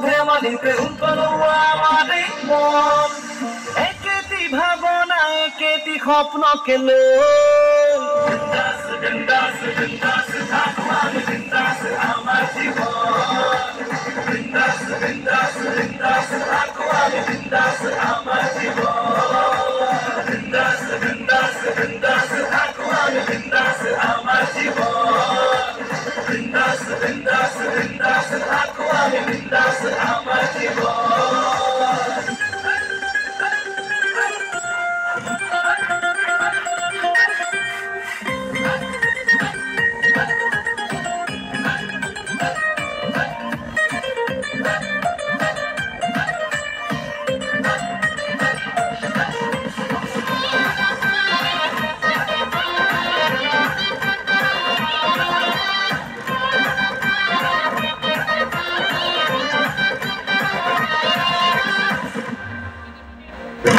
ধেমালিতে উতলোৱা আমাৰ এই মন একেটি ভাৱনা একেটি স্বপ্নকে লৈ বিন্দাস বিন্দাস বিন্দাস থাকো আমি বিন্দাস আমাৰ জীৱন বিন্দাস বিন্দাস বিন্দাস থাকো আমি বিন্দাস আমাৰ জীৱন বিন্দাস বিন্দাস বিন্দাস থাকো আমি বিন্দাস আমাৰ জীৱন বিন্দাস বিন্দাস বিন্দাস থাকো আমি বিন্দাস আমাৰ জীৱন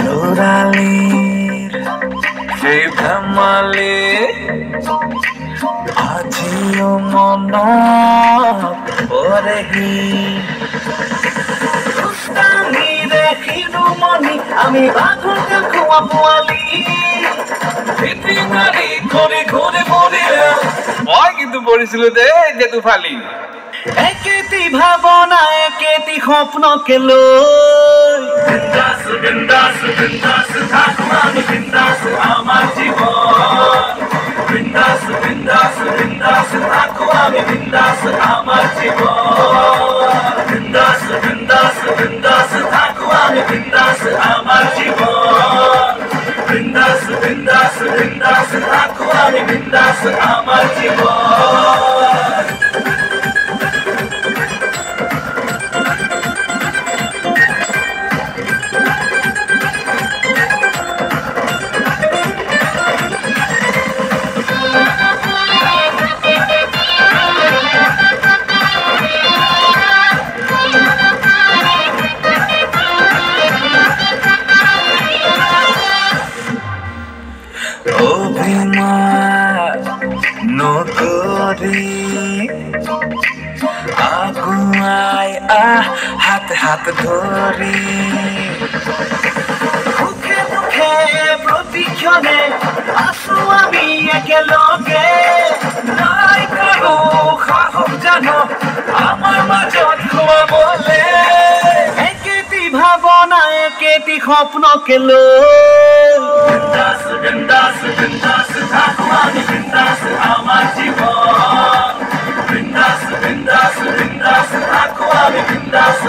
Nuralir সেই ধেমালি আজিও মনত পৰেহি আমি দেখিলো মনি আমি বাঘকে খোৱা পোৱালি খেতি মাৰি কৰি ঘূৰি ফুৰি মই কিন্তু পঢ়িছিলো দেই যে তুফালি একেটি ভাৱনা একেটি স্বপ্নকে লৈ বিন্দাস বিন্দাস বিন্দাস থাকো আমি বিন্দাস আমাৰ জীৱন বিন্দাস বিন্দাস বিন্দাস থাকো আমি বিন্দাস আমাৰ জীৱন বিন্দাস বিন্দাস বিন্দাস থাকো আমি বিন্দাস আমাৰ জীৱন বিন্দাস বিন্দাস বিন্দাস থাকো আমি বিন্দাস আমাৰ জীৱন নকৰি আগুৱাই হাত হাত ধৰি সুখে দুখে প্ৰতিক্ষণে আছো আমি একেলগে নাই কাৰো সাহস জানো আমাৰ মাজত সোমাবলে একেটি ভাৱনা একেটি স্বপ্নকে লৈ বিন্দাস বিন্দাস বিন্দাস থাকো আমি বিন্দাস আমাৰ জীৱন বিন্দাস বিন্দাস বিন্দাস থাকো আমি বিন্দাস